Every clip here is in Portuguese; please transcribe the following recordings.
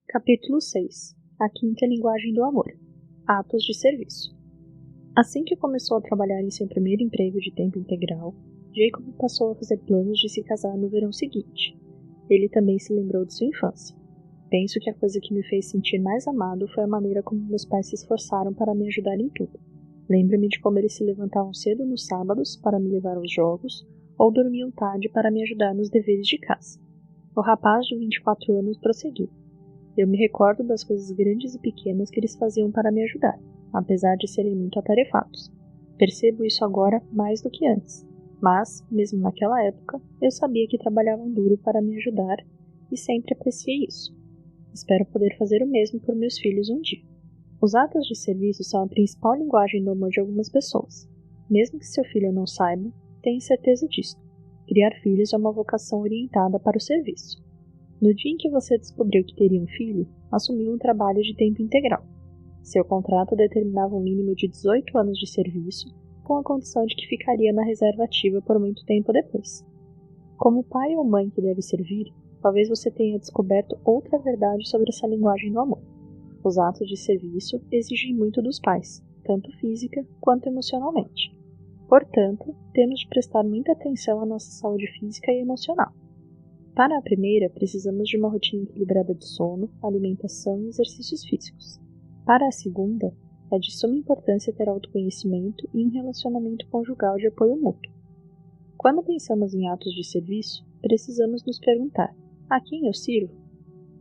Capítulo 6. A quinta linguagem do amor. Atos de serviço. Assim que começou a trabalhar em seu primeiro emprego de tempo integral, Jacob passou a fazer planos de se casar no verão seguinte. Ele também se lembrou de sua infância. Penso que a coisa que me fez sentir mais amado foi a maneira como meus pais se esforçaram para me ajudar em tudo. Lembro-me de como eles se levantavam cedo nos sábados para me levar aos jogos, ou dormiam tarde para me ajudar nos deveres de casa. O rapaz de 24 anos prosseguiu. Eu me recordo das coisas grandes e pequenas que eles faziam para me ajudar, apesar de serem muito atarefados. Percebo isso agora mais do que antes, mas, mesmo naquela época, eu sabia que trabalhavam duro para me ajudar e sempre apreciei isso. Espero poder fazer o mesmo por meus filhos um dia. Os atos de serviço são a principal linguagem do amor de algumas pessoas. Mesmo que seu filho não saiba, tenha certeza disso. Criar filhos é uma vocação orientada para o serviço. No dia em que você descobriu que teria um filho, assumiu um trabalho de tempo integral. Seu contrato determinava um mínimo de 18 anos de serviço, com a condição de que ficaria na reserva ativa por muito tempo depois. Como pai ou mãe que deve servir, talvez você tenha descoberto outra verdade sobre essa linguagem do amor. Os atos de serviço exigem muito dos pais, tanto física quanto emocionalmente. Portanto, temos de prestar muita atenção à nossa saúde física e emocional. Para a primeira, precisamos de uma rotina equilibrada de sono, alimentação e exercícios físicos. Para a segunda, é de suma importância ter autoconhecimento e um relacionamento conjugal de apoio mútuo. Quando pensamos em atos de serviço, precisamos nos perguntar: a quem eu sirvo?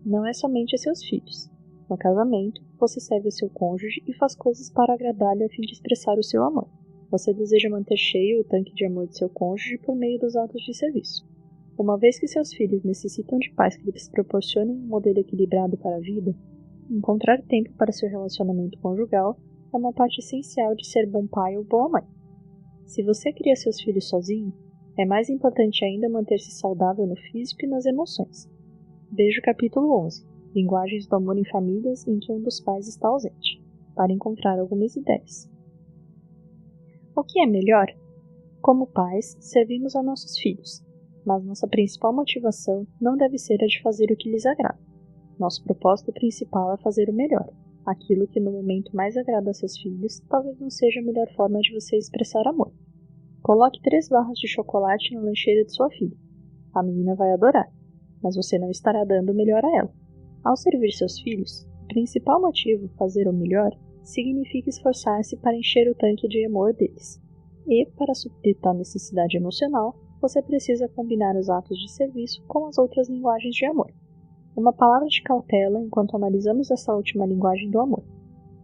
Não é somente a seus filhos. No casamento, você serve ao seu cônjuge e faz coisas para agradar-lhe a fim de expressar o seu amor. Você deseja manter cheio o tanque de amor de seu cônjuge por meio dos atos de serviço. Uma vez que seus filhos necessitam de pais que lhes proporcionem um modelo equilibrado para a vida, encontrar tempo para seu relacionamento conjugal é uma parte essencial de ser bom pai ou boa mãe. Se você cria seus filhos sozinho, é mais importante ainda manter-se saudável no físico e nas emoções. Veja o capítulo 11, Linguagens do Amor em Famílias em que um dos pais está ausente, para encontrar algumas ideias. O que é melhor? Como pais, servimos a nossos filhos, mas nossa principal motivação não deve ser a de fazer o que lhes agrada. Nosso propósito principal é fazer o melhor. Aquilo que no momento mais agrada a seus filhos talvez não seja a melhor forma de você expressar amor. Coloque 3 barras de chocolate na lancheira de sua filha. A menina vai adorar, mas você não estará dando o melhor a ela. Ao servir seus filhos, o principal motivo, fazer o melhor, significa esforçar-se para encher o tanque de amor deles. E, para suprir tal necessidade emocional, você precisa combinar os atos de serviço com as outras linguagens de amor. Uma palavra de cautela enquanto analisamos essa última linguagem do amor.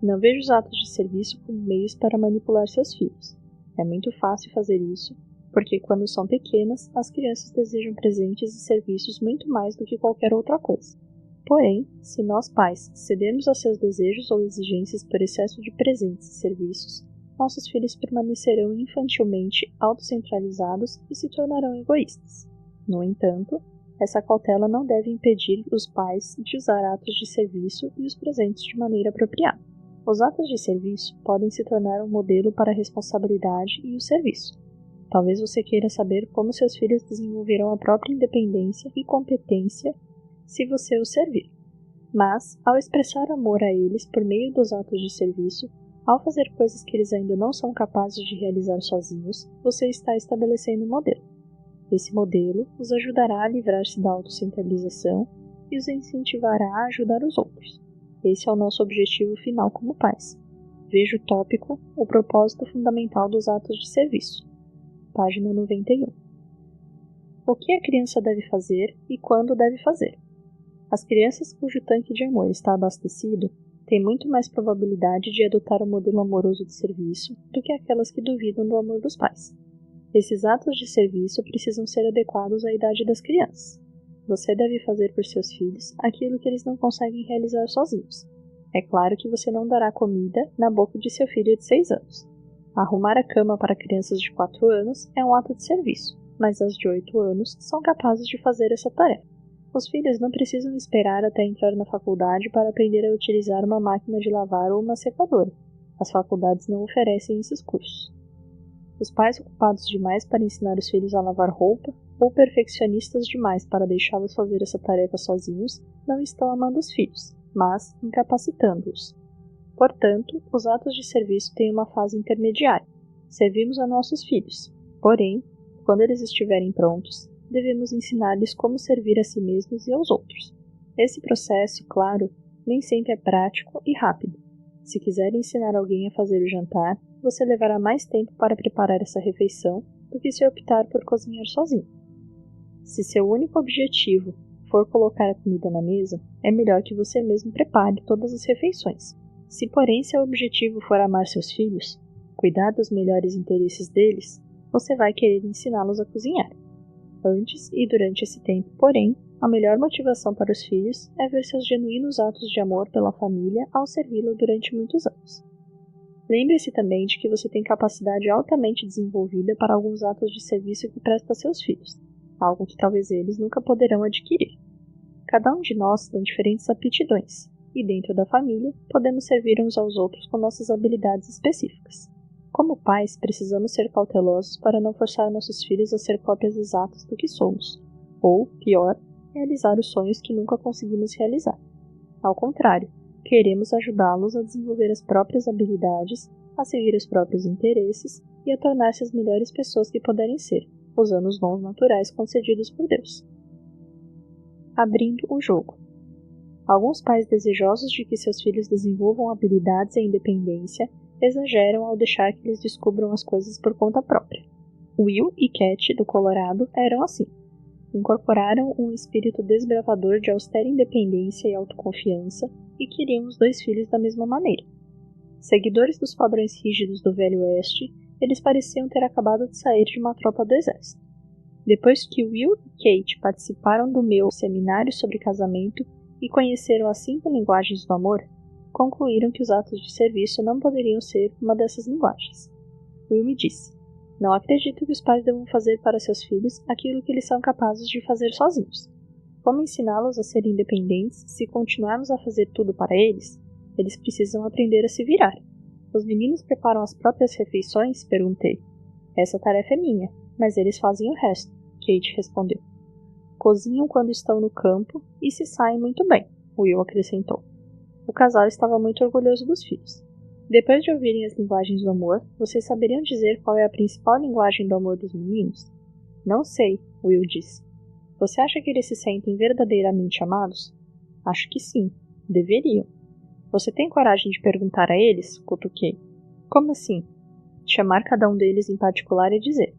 Não veja os atos de serviço como meios para manipular seus filhos. É muito fácil fazer isso, porque quando são pequenas, as crianças desejam presentes e serviços muito mais do que qualquer outra coisa. Porém, se nós pais cedermos a seus desejos ou exigências por excesso de presentes e serviços, nossos filhos permanecerão infantilmente autocentralizados e se tornarão egoístas. No entanto, essa cautela não deve impedir os pais de usar atos de serviço e os presentes de maneira apropriada. Os atos de serviço podem se tornar um modelo para a responsabilidade e o serviço. Talvez você queira saber como seus filhos desenvolverão a própria independência e competência se você os servir. Mas, ao expressar amor a eles por meio dos atos de serviço, ao fazer coisas que eles ainda não são capazes de realizar sozinhos, você está estabelecendo um modelo. Esse modelo os ajudará a livrar-se da autocentralização e os incentivará a ajudar os outros. Esse é o nosso objetivo final como pais. Veja o tópico O propósito fundamental dos atos de serviço. Página 91. O que a criança deve fazer e quando deve fazer? As crianças cujo tanque de amor está abastecido têm muito mais probabilidade de adotar o modelo amoroso de serviço do que aquelas que duvidam do amor dos pais. Esses atos de serviço precisam ser adequados à idade das crianças. Você deve fazer por seus filhos aquilo que eles não conseguem realizar sozinhos. É claro que você não dará comida na boca de seu filho de 6 anos. Arrumar a cama para crianças de 4 anos é um ato de serviço, mas as de 8 anos são capazes de fazer essa tarefa. Os filhos não precisam esperar até entrar na faculdade para aprender a utilizar uma máquina de lavar ou uma secadora. As faculdades não oferecem esses cursos. Os pais ocupados demais para ensinar os filhos a lavar roupa ou perfeccionistas demais para deixá-los fazer essa tarefa sozinhos não estão amando os filhos, mas incapacitando-os. Portanto, os atos de serviço têm uma fase intermediária. Servimos a nossos filhos. Porém, quando eles estiverem prontos, devemos ensinar-lhes como servir a si mesmos e aos outros. Esse processo, claro, nem sempre é prático e rápido. Se quiser ensinar alguém a fazer o jantar, você levará mais tempo para preparar essa refeição do que se optar por cozinhar sozinho. Se seu único objetivo for colocar a comida na mesa, é melhor que você mesmo prepare todas as refeições. Se, porém, seu objetivo for amar seus filhos, cuidar dos melhores interesses deles, você vai querer ensiná-los a cozinhar. Antes e durante esse tempo, porém, a melhor motivação para os filhos é ver seus genuínos atos de amor pela família ao servi-la durante muitos anos. Lembre-se também de que você tem capacidade altamente desenvolvida para alguns atos de serviço que presta a seus filhos, algo que talvez eles nunca poderão adquirir. Cada um de nós tem diferentes aptidões, e dentro da família, podemos servir uns aos outros com nossas habilidades específicas. Como pais, precisamos ser cautelosos para não forçar nossos filhos a ser cópias exatas do que somos, ou, pior, realizar os sonhos que nunca conseguimos realizar. Ao contrário, queremos ajudá-los a desenvolver as próprias habilidades, a seguir os próprios interesses e a tornar-se as melhores pessoas que puderem ser, usando os dons naturais concedidos por Deus. Abrindo o jogo. Alguns pais desejosos de que seus filhos desenvolvam habilidades e independência exageram ao deixar que eles descubram as coisas por conta própria. Will e Cat, do Colorado, eram assim. Incorporaram um espírito desbravador de austera independência e autoconfiança e queriam os dois filhos da mesma maneira. Seguidores dos padrões rígidos do Velho Oeste, eles pareciam ter acabado de sair de uma tropa do exército. Depois que Will e Kate participaram do meu seminário sobre casamento e conheceram as 5 linguagens do amor, concluíram que os atos de serviço não poderiam ser uma dessas linguagens. Will me disse: "Não acredito que os pais devam fazer para seus filhos aquilo que eles são capazes de fazer sozinhos. Como ensiná-los a serem independentes se continuarmos a fazer tudo para eles? Eles precisam aprender a se virar." "Os meninos preparam as próprias refeições?" perguntei. "Essa tarefa é minha, mas eles fazem o resto", Kate respondeu. "Cozinham quando estão no campo e se saem muito bem", Will acrescentou. O casal estava muito orgulhoso dos filhos. "Depois de ouvirem as linguagens do amor, vocês saberiam dizer qual é a principal linguagem do amor dos meninos?" "Não sei", Will disse. "Você acha que eles se sentem verdadeiramente amados?" "Acho que sim. Deveriam." "Você tem coragem de perguntar a eles?" cutuquei. "Como assim?" "Chamar cada um deles em particular e dizer: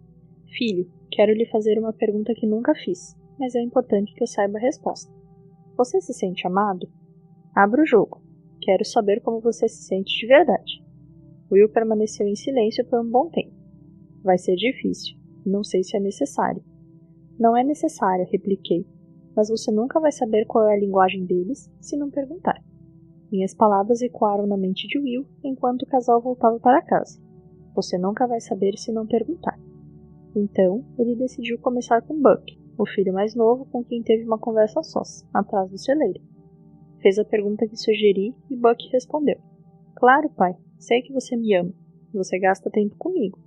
'Filho, quero lhe fazer uma pergunta que nunca fiz, mas é importante que eu saiba a resposta. Você se sente amado? Abra o jogo. Quero saber como você se sente de verdade." Will permaneceu em silêncio por um bom tempo. "Vai ser difícil. Não sei se é necessário." "Não é necessário", repliquei. "Mas você nunca vai saber qual é a linguagem deles se não perguntar." Minhas palavras ecoaram na mente de Will enquanto o casal voltava para casa. "Você nunca vai saber se não perguntar." Então, ele decidiu começar com Buck, o filho mais novo com quem teve uma conversa a sós, atrás do celeiro. Fez a pergunta que sugeri e Buck respondeu: "Claro, pai, sei que você me ama. Você gasta tempo comigo.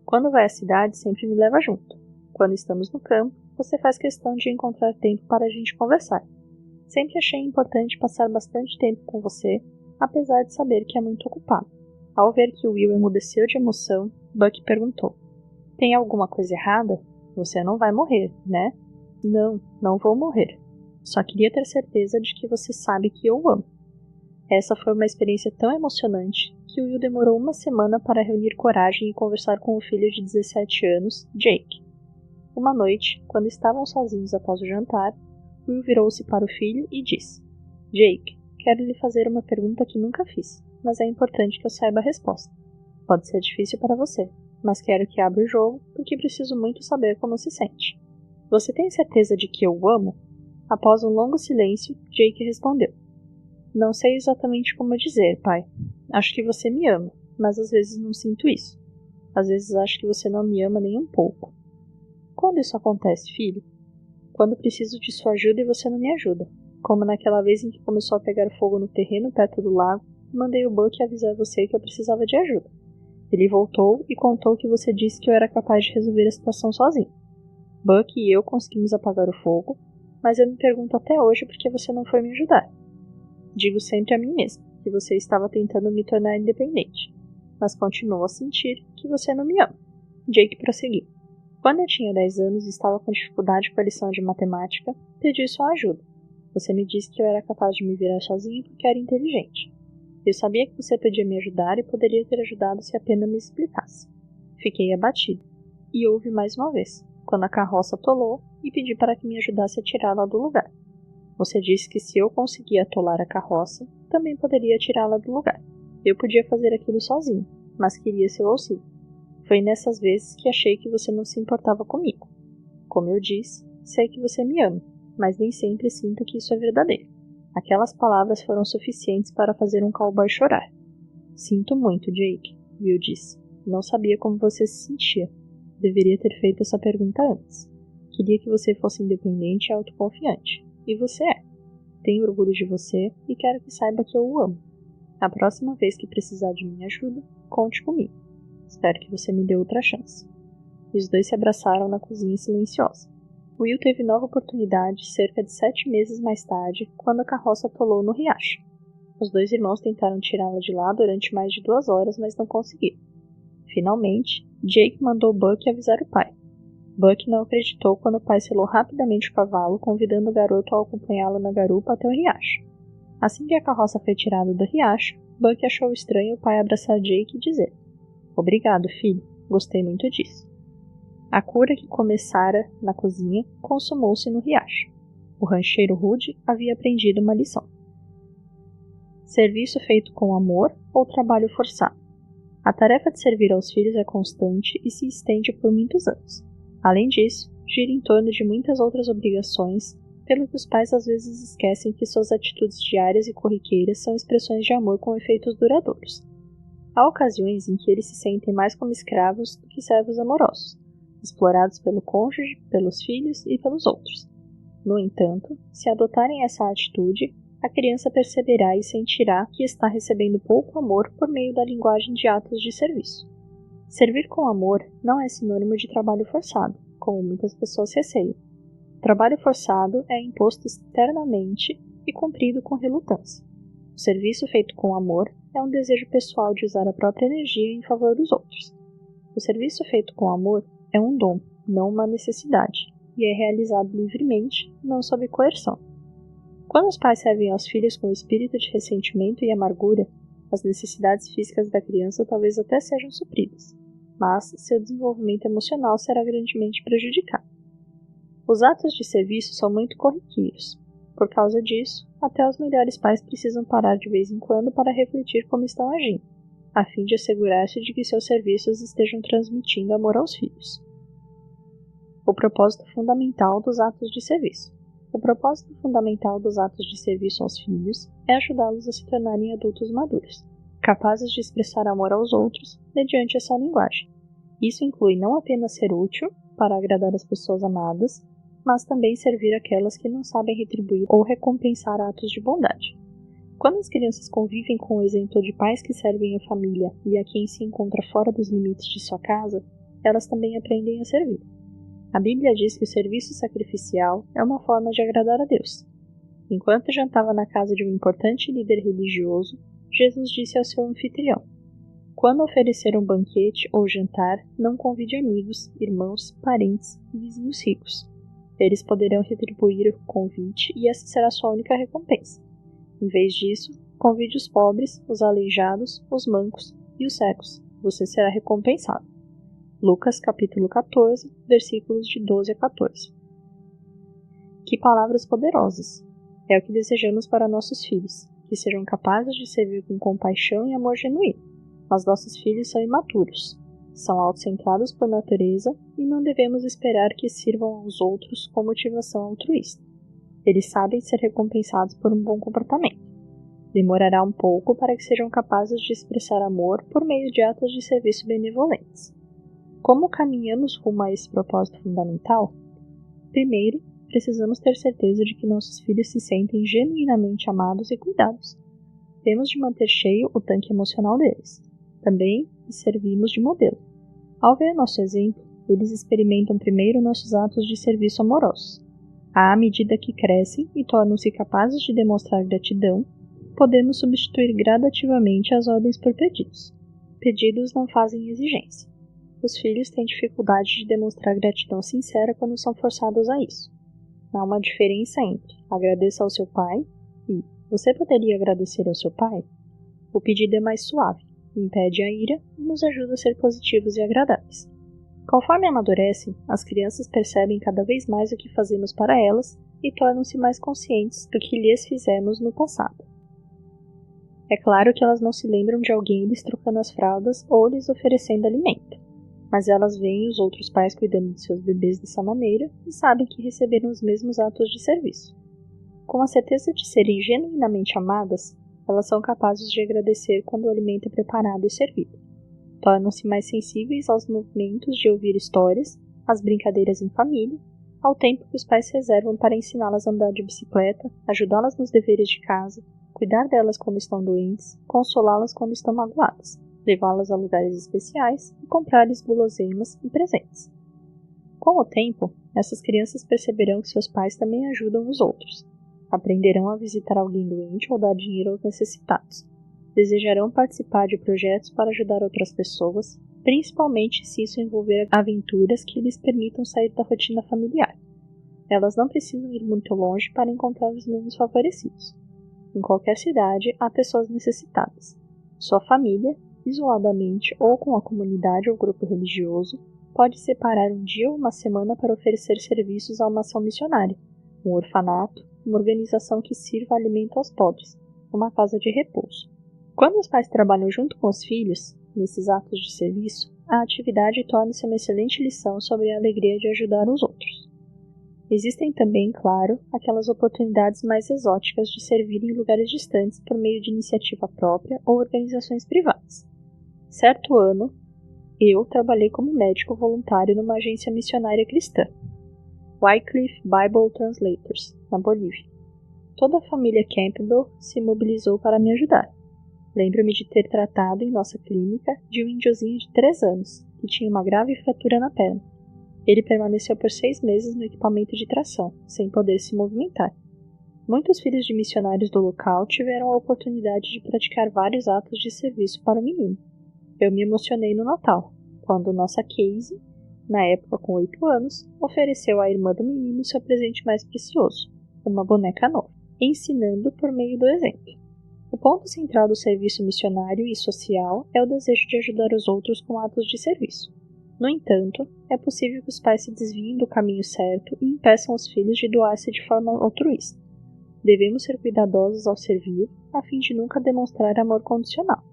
Quando vai à cidade, sempre me leva junto. Quando estamos no campo, você faz questão de encontrar tempo para a gente conversar. Sempre achei importante passar bastante tempo com você, apesar de saber que é muito ocupado." Ao ver que Will emudeceu de emoção, Buck perguntou: "Tem alguma coisa errada? Você não vai morrer, né?" "Não, não vou morrer. Só queria ter certeza de que você sabe que eu amo." Essa foi uma experiência tão emocionante que Will demorou uma semana para reunir coragem e conversar com o filho de 17 anos, Jake. Uma noite, quando estavam sozinhos após o jantar, Will virou-se para o filho e disse: "Jake, quero lhe fazer uma pergunta que nunca fiz, mas é importante que eu saiba a resposta. Pode ser difícil para você, mas quero que abra o jogo porque preciso muito saber como se sente. Você tem certeza de que eu o amo?" Após um longo silêncio, Jake respondeu: "Não sei exatamente como dizer, pai. Acho que você me ama, mas às vezes não sinto isso. Às vezes acho que você não me ama nem um pouco." "Quando isso acontece, filho?" "Quando preciso de sua ajuda e você não me ajuda. Como naquela vez em que começou a pegar fogo no terreno perto do lago, mandei o Buck avisar você que eu precisava de ajuda. Ele voltou e contou que você disse que eu era capaz de resolver a situação sozinho. Buck e eu conseguimos apagar o fogo, mas eu me pergunto até hoje por que você não foi me ajudar. Digo sempre a mim mesma que você estava tentando me tornar independente, mas continuo a sentir que você não me ama. Jake prosseguiu. Quando eu tinha 10 anos e estava com dificuldade com a lição de matemática, pedi sua ajuda. Você me disse que eu era capaz de me virar sozinho porque era inteligente. Eu sabia que você podia me ajudar e poderia ter ajudado se apenas me explicasse. Fiquei abatido. E houve mais uma vez, quando a carroça atolou e pedi para que me ajudasse a tirá-la do lugar. Você disse que se eu conseguia atolar a carroça, também poderia tirá-la do lugar. Eu podia fazer aquilo sozinho, mas queria seu auxílio. Foi nessas vezes que achei que você não se importava comigo. Como eu disse, sei que você me ama, mas nem sempre sinto que isso é verdadeiro. Aquelas palavras foram suficientes para fazer um cowboy chorar. Sinto muito, Jake, Will disse. Não sabia como você se sentia. Deveria ter feito essa pergunta antes. Queria que você fosse independente e autoconfiante. E você é. Tenho orgulho de você e quero que saiba que eu o amo. A próxima vez que precisar de minha ajuda, conte comigo. Espero que você me dê outra chance. E os dois se abraçaram na cozinha silenciosa. Will teve nova oportunidade cerca de 7 meses mais tarde, quando a carroça atolou no riacho. Os dois irmãos tentaram tirá-la de lá durante mais de 2 horas, mas não conseguiram. Finalmente, Jake mandou Buck avisar o pai. Buck não acreditou quando o pai selou rapidamente o cavalo, convidando o garoto a acompanhá-lo na garupa até o riacho. Assim que a carroça foi tirada do riacho, Buck achou estranho o pai abraçar Jake e dizer: Obrigado, filho. Gostei muito disso. A cura que começara na cozinha consumou-se no riacho. O rancheiro rude havia aprendido uma lição. Serviço feito com amor ou trabalho forçado? A tarefa de servir aos filhos é constante e se estende por muitos anos. Além disso, gira em torno de muitas outras obrigações, pelo que os pais às vezes esquecem que suas atitudes diárias e corriqueiras são expressões de amor com efeitos duradouros. Há ocasiões em que eles se sentem mais como escravos do que servos amorosos, explorados pelo cônjuge, pelos filhos e pelos outros. No entanto, se adotarem essa atitude, a criança perceberá e sentirá que está recebendo pouco amor por meio da linguagem de atos de serviço. Servir com amor não é sinônimo de trabalho forçado, como muitas pessoas receiam. O trabalho forçado é imposto externamente e cumprido com relutância. O serviço feito com amor é um desejo pessoal de usar a própria energia em favor dos outros. O serviço feito com amor é um dom, não uma necessidade, e é realizado livremente, não sob coerção. Quando os pais servem aos filhos com espírito de ressentimento e amargura, as necessidades físicas da criança talvez até sejam supridas, mas seu desenvolvimento emocional será grandemente prejudicado. Os atos de serviço são muito corriqueiros. Por causa disso, até os melhores pais precisam parar de vez em quando para refletir como estão agindo, a fim de assegurar-se de que seus serviços estejam transmitindo amor aos filhos. O propósito fundamental dos atos de serviço. O propósito fundamental dos atos de serviço aos filhos é ajudá-los a se tornarem adultos maduros, capazes de expressar amor aos outros mediante essa linguagem. Isso inclui não apenas ser útil para agradar as pessoas amadas, mas também servir aquelas que não sabem retribuir ou recompensar atos de bondade. Quando as crianças convivem com o exemplo de pais que servem a família e a quem se encontra fora dos limites de sua casa, elas também aprendem a servir. A Bíblia diz que o serviço sacrificial é uma forma de agradar a Deus. Enquanto jantava na casa de um importante líder religioso, Jesus disse ao seu anfitrião: Quando oferecer um banquete ou jantar, não convide amigos, irmãos, parentes e vizinhos ricos. Eles poderão retribuir o convite e essa será sua única recompensa. Em vez disso, convide os pobres, os aleijados, os mancos e os cegos. Você será recompensado. Lucas capítulo 14, versículos de 12 a 14. Que palavras poderosas! É o que desejamos para nossos filhos, que sejam capazes de servir com compaixão e amor genuíno. Mas nossos filhos são imaturos, são autocentrados por natureza e não devemos esperar que sirvam aos outros com motivação altruísta. Eles sabem ser recompensados por um bom comportamento. Demorará um pouco para que sejam capazes de expressar amor por meio de atos de serviço benevolentes. Como caminhamos rumo a esse propósito fundamental? Primeiro, precisamos ter certeza de que nossos filhos se sentem genuinamente amados e cuidados. Temos de manter cheio o tanque emocional deles. também lhes servimos de modelo. Ao ver nosso exemplo, eles experimentam primeiro nossos atos de serviço amorosos. À medida que crescem e tornam-se capazes de demonstrar gratidão, podemos substituir gradativamente as ordens por pedidos. Pedidos não fazem exigência. Os filhos têm dificuldade de demonstrar gratidão sincera quando são forçados a isso. Há uma diferença entre agradeça ao seu pai e você poderia agradecer ao seu pai? O pedido é mais suave, impede a ira e nos ajuda a ser positivos e agradáveis. Conforme amadurecem, as crianças percebem cada vez mais o que fazemos para elas e tornam-se mais conscientes do que lhes fizemos no passado. É claro que elas não se lembram de alguém lhes trocando as fraldas ou lhes oferecendo alimento, mas elas veem os outros pais cuidando de seus bebês dessa maneira e sabem que receberam os mesmos atos de serviço. Com a certeza de serem genuinamente amadas, elas são capazes de agradecer quando o alimento é preparado e servido. Tornam-se mais sensíveis aos movimentos de ouvir histórias, às brincadeiras em família, ao tempo que os pais reservam para ensiná-las a andar de bicicleta, ajudá-las nos deveres de casa, cuidar delas quando estão doentes, consolá-las quando estão magoadas, levá-las a lugares especiais e comprar-lhes guloseimas e presentes. Com o tempo, essas crianças perceberão que seus pais também ajudam os outros. Aprenderão a visitar alguém doente ou dar dinheiro aos necessitados. Desejarão participar de projetos para ajudar outras pessoas, principalmente se isso envolver aventuras que lhes permitam sair da rotina familiar. Elas não precisam ir muito longe para encontrar os menos favorecidos. Em qualquer cidade, há pessoas necessitadas. Sua família, isoladamente ou com a comunidade ou grupo religioso, pode separar um dia ou uma semana para oferecer serviços a uma ação missionária, um orfanato, uma organização que sirva alimento aos pobres, uma casa de repouso. Quando os pais trabalham junto com os filhos, nesses atos de serviço, a atividade torna-se uma excelente lição sobre a alegria de ajudar os outros. Existem também, claro, aquelas oportunidades mais exóticas de servir em lugares distantes por meio de iniciativa própria ou organizações privadas. Certo ano, eu trabalhei como médico voluntário numa agência missionária cristã, Wycliffe Bible Translators, na Bolívia. Toda a família Campbell se mobilizou para me ajudar. Lembro-me de ter tratado em nossa clínica de um índiozinho de 3 anos, que tinha uma grave fratura na perna. Ele permaneceu por 6 meses no equipamento de tração, sem poder se movimentar. Muitos filhos de missionários do local tiveram a oportunidade de praticar vários atos de serviço para o menino. Eu me emocionei no Natal, quando nossa Casey, na época com 8 anos, ofereceu à irmã do menino seu presente mais precioso, uma boneca nova, ensinando por meio do exemplo. O ponto central do serviço missionário e social é o desejo de ajudar os outros com atos de serviço. No entanto, é possível que os pais se desviem do caminho certo e impeçam os filhos de doar-se de forma altruísta. Devemos ser cuidadosos ao servir, a fim de nunca demonstrar amor condicional.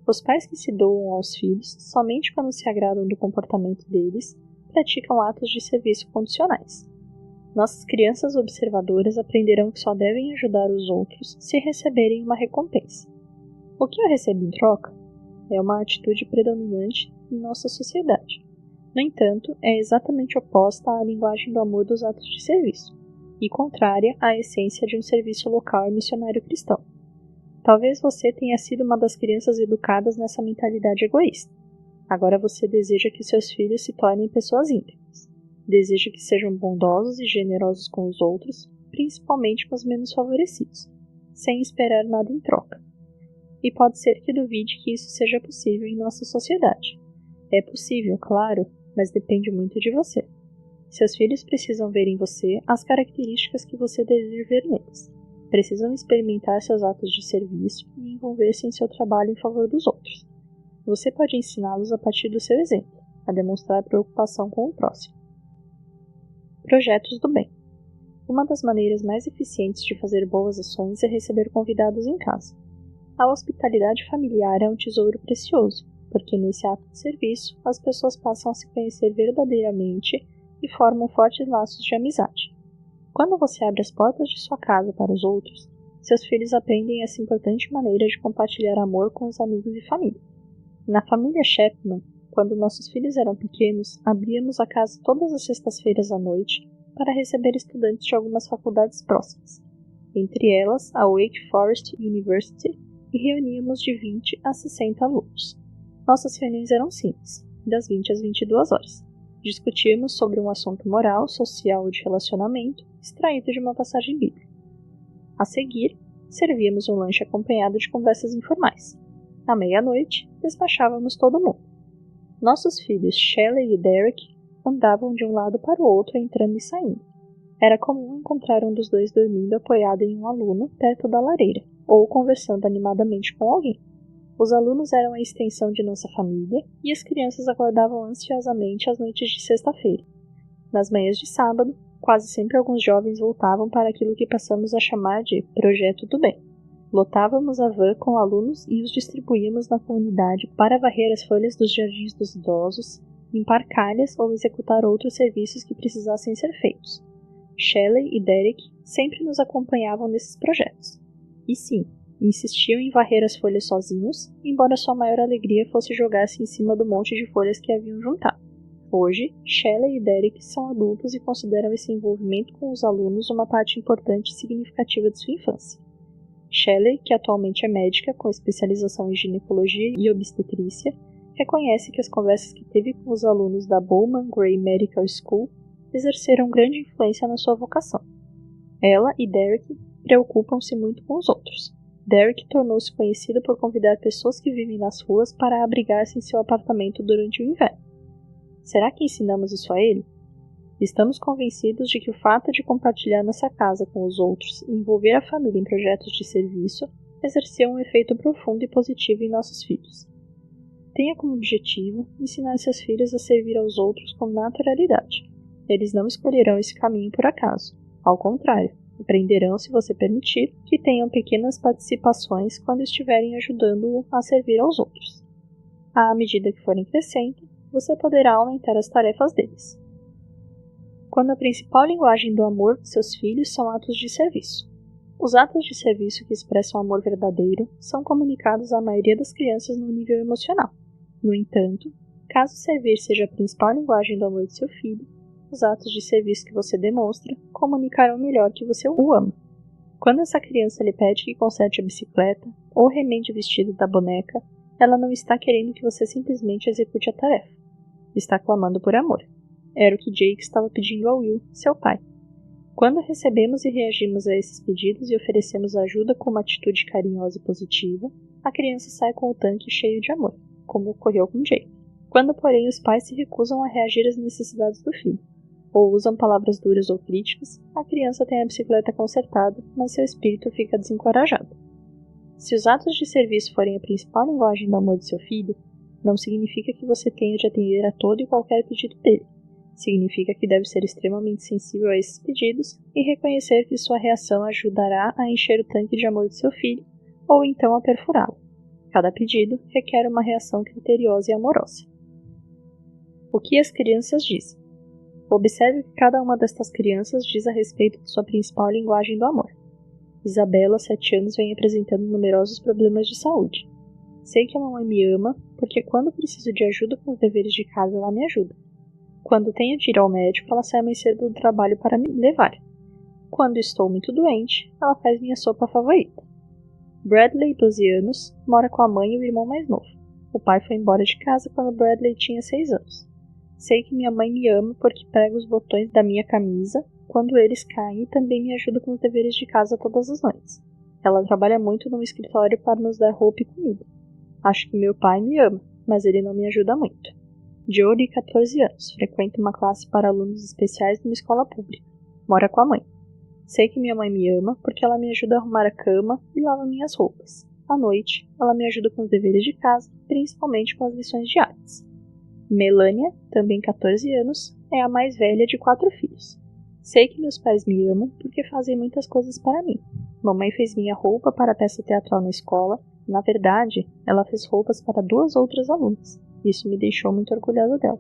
Os pais que se doam aos filhos, somente quando se agradam do comportamento deles, praticam atos de serviço condicionais. Nossas crianças observadoras aprenderão que só devem ajudar os outros se receberem uma recompensa. O que eu recebo em troca é uma atitude predominante em nossa sociedade. No entanto, é exatamente oposta à linguagem do amor dos atos de serviço, e contrária à essência de um serviço local e missionário cristão. Talvez você tenha sido uma das crianças educadas nessa mentalidade egoísta. Agora você deseja que seus filhos se tornem pessoas íntegras. Deseja que sejam bondosos e generosos com os outros, principalmente com os menos favorecidos, sem esperar nada em troca. E pode ser que duvide que isso seja possível em nossa sociedade. É possível, claro, mas depende muito de você. Seus filhos precisam ver em você as características que você deseja ver neles. Precisam experimentar seus atos de serviço e envolver-se em seu trabalho em favor dos outros. Você pode ensiná-los a partir do seu exemplo, a demonstrar preocupação com o próximo. Projetos do bem. Uma das maneiras mais eficientes de fazer boas ações é receber convidados em casa. A hospitalidade familiar é um tesouro precioso, porque nesse ato de serviço as pessoas passam a se conhecer verdadeiramente e formam fortes laços de amizade. Quando você abre as portas de sua casa para os outros, seus filhos aprendem essa importante maneira de compartilhar amor com os amigos e família. Na família Chapman, quando nossos filhos eram pequenos, abríamos a casa todas as sextas-feiras à noite para receber estudantes de algumas faculdades próximas, entre elas a Wake Forest University, e reuníamos de 20 a 60 alunos. Nossas reuniões eram simples, das 20 às 22 horas. Discutíamos sobre um assunto moral, social ou de relacionamento, extraído de uma passagem bíblica. A seguir, servíamos um lanche acompanhado de conversas informais. À meia-noite, despachávamos todo mundo. Nossos filhos Shelley e Derek andavam de um lado para o outro entrando e saindo. Era comum encontrar um dos dois dormindo apoiado em um aluno perto da lareira, ou conversando animadamente com alguém. Os alunos eram a extensão de nossa família e as crianças aguardavam ansiosamente as noites de sexta-feira. Nas manhãs de sábado, quase sempre alguns jovens voltavam para aquilo que passamos a chamar de Projeto do Bem. Lotávamos a van com alunos e os distribuíamos na comunidade para varrer as folhas dos jardins dos idosos, limpar calhas ou executar outros serviços que precisassem ser feitos. Shelley e Derek sempre nos acompanhavam nesses projetos. E sim, insistiam em varrer as folhas sozinhos, embora sua maior alegria fosse jogar-se em cima do monte de folhas que haviam juntado. Hoje, Shelley e Derek são adultos e consideram esse envolvimento com os alunos uma parte importante e significativa de sua infância. Shelley, que atualmente é médica com especialização em ginecologia e obstetrícia, reconhece que as conversas que teve com os alunos da Bowman Gray Medical School exerceram grande influência na sua vocação. Ela e Derek preocupam-se muito com os outros. Derek tornou-se conhecido por convidar pessoas que vivem nas ruas para abrigar-se em seu apartamento durante o inverno. Será que ensinamos isso a ele? Estamos convencidos de que o fato de compartilhar nossa casa com os outros e envolver a família em projetos de serviço exerceu um efeito profundo e positivo em nossos filhos. Tenha como objetivo ensinar seus filhos a servir aos outros com naturalidade. Eles não escolherão esse caminho por acaso. Ao contrário, aprenderão, se você permitir, que tenham pequenas participações quando estiverem ajudando-o a servir aos outros. À medida que forem crescendo, você poderá aumentar as tarefas deles. Quando a principal linguagem do amor de seus filhos são atos de serviço. Os atos de serviço que expressam amor verdadeiro são comunicados à maioria das crianças no nível emocional. No entanto, caso servir seja a principal linguagem do amor de seu filho, os atos de serviço que você demonstra comunicarão melhor que você o ama. Quando essa criança lhe pede que conserte a bicicleta ou remende o vestido da boneca, ela não está querendo que você simplesmente execute a tarefa. Está clamando por amor. Era o que Jake estava pedindo a Will, seu pai. Quando recebemos e reagimos a esses pedidos e oferecemos ajuda com uma atitude carinhosa e positiva, a criança sai com o tanque cheio de amor, como ocorreu com Jake. Quando, porém, os pais se recusam a reagir às necessidades do filho, ou usam palavras duras ou críticas, a criança tem a bicicleta consertada, mas seu espírito fica desencorajado. Se os atos de serviço forem a principal linguagem do amor de seu filho, não significa que você tenha de atender a todo e qualquer pedido dele. Significa que deve ser extremamente sensível a esses pedidos e reconhecer que sua reação ajudará a encher o tanque de amor de seu filho, ou então a perfurá-lo. Cada pedido requer uma reação criteriosa e amorosa. O que as crianças dizem? Observe que cada uma destas crianças diz a respeito de sua principal linguagem do amor. Isabela, 7 anos, vem apresentando numerosos problemas de saúde. Sei que a mamãe me ama, porque quando preciso de ajuda com os deveres de casa, ela me ajuda. Quando tenho de ir ao médico, ela sai mais cedo do trabalho para me levar. Quando estou muito doente, ela faz minha sopa favorita. Bradley, 12 anos, mora com a mãe e o irmão mais novo. O pai foi embora de casa quando Bradley tinha 6 anos. Sei que minha mãe me ama porque prega os botões da minha camisa quando eles caem e também me ajuda com os deveres de casa todas as noites. Ela trabalha muito no escritório para nos dar roupa e comida. Acho que meu pai me ama, mas ele não me ajuda muito. Jodie, 14 anos, frequenta uma classe para alunos especiais numa escola pública. Mora com a mãe. Sei que minha mãe me ama porque ela me ajuda a arrumar a cama e lava minhas roupas. À noite, ela me ajuda com os deveres de casa, principalmente com as lições de artes. Melania, também 14 anos, é a mais velha de 4 filhos. Sei que meus pais me amam porque fazem muitas coisas para mim. Mamãe fez minha roupa para a peça teatral na escola. Na verdade, ela fez roupas para 2 outras alunas. Isso me deixou muito orgulhosa dela.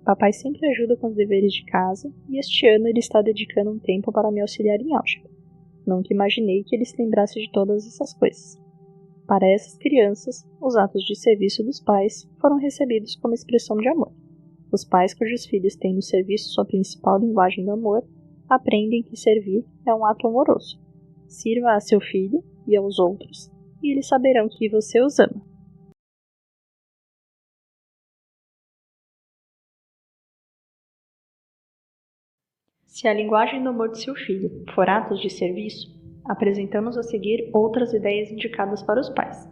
Papai sempre ajuda com os deveres de casa e este ano ele está dedicando um tempo para me auxiliar em álgebra. Nunca imaginei que ele se lembrasse de todas essas coisas. Para essas crianças, os atos de serviço dos pais foram recebidos como expressão de amor. Os pais cujos filhos têm no serviço sua principal linguagem do amor aprendem que servir é um ato amoroso. Sirva a seu filho e aos outros, e eles saberão que você os ama. Se a linguagem do humor de seu filho for atos de serviço, apresentamos a seguir outras ideias indicadas para os pais.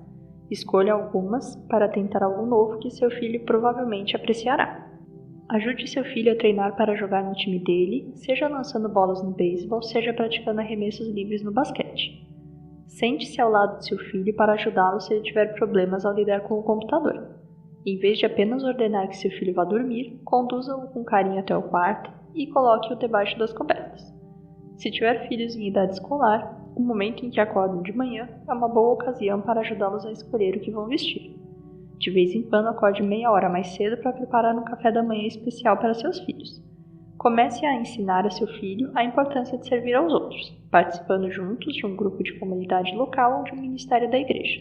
Escolha algumas para tentar algo novo que seu filho provavelmente apreciará. Ajude seu filho a treinar para jogar no time dele, seja lançando bolas no beisebol, seja praticando arremessos livres no basquete. Sente-se ao lado de seu filho para ajudá-lo se ele tiver problemas ao lidar com o computador. Em vez de apenas ordenar que seu filho vá dormir, conduza-o com carinho até o quarto e coloque-o debaixo das cobertas. Se tiver filhos em idade escolar, o momento em que acordam de manhã é uma boa ocasião para ajudá-los a escolher o que vão vestir. De vez em quando acorde meia hora mais cedo para preparar um café da manhã especial para seus filhos. Comece a ensinar a seu filho a importância de servir aos outros, participando juntos de um grupo de comunidade local ou de um ministério da igreja.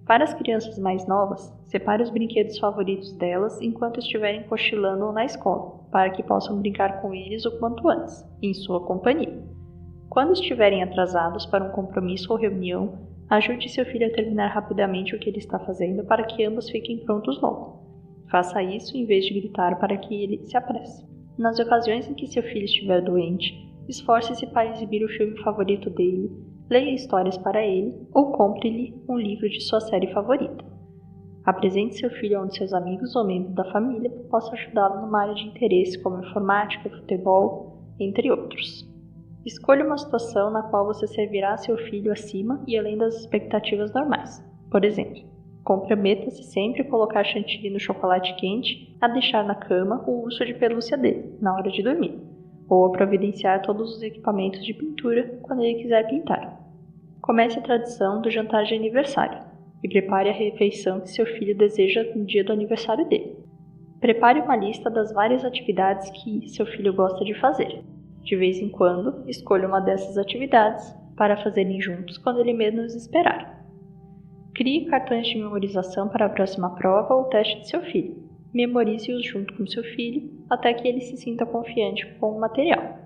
Para as crianças mais novas, separe os brinquedos favoritos delas enquanto estiverem cochilando ou na escola, para que possam brincar com eles o quanto antes, em sua companhia. Quando estiverem atrasados para um compromisso ou reunião, ajude seu filho a terminar rapidamente o que ele está fazendo para que ambos fiquem prontos logo. Faça isso em vez de gritar para que ele se apresse. Nas ocasiões em que seu filho estiver doente, esforce-se para exibir o filme favorito dele, leia histórias para ele ou compre-lhe um livro de sua série favorita. Apresente seu filho onde seus amigos ou membros da família possam ajudá-lo numa área de interesse como informática, futebol, entre outros. Escolha uma situação na qual você servirá seu filho acima e além das expectativas normais. Por exemplo, comprometa-se sempre a colocar chantilly no chocolate quente, a deixar na cama o urso de pelúcia dele, na hora de dormir, ou a providenciar todos os equipamentos de pintura quando ele quiser pintar. Comece a tradição do jantar de aniversário e prepare a refeição que seu filho deseja no dia do aniversário dele. Prepare uma lista das várias atividades que seu filho gosta de fazer. De vez em quando, escolha uma dessas atividades para fazerem juntos quando ele menos esperar. Crie cartões de memorização para a próxima prova ou teste de seu filho. Memorize-os junto com seu filho até que ele se sinta confiante com o material.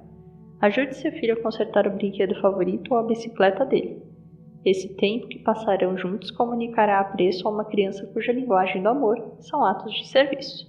Ajude seu filho a consertar o brinquedo favorito ou a bicicleta dele. Esse tempo que passarão juntos comunicará apreço a uma criança cuja linguagem do amor são atos de serviço.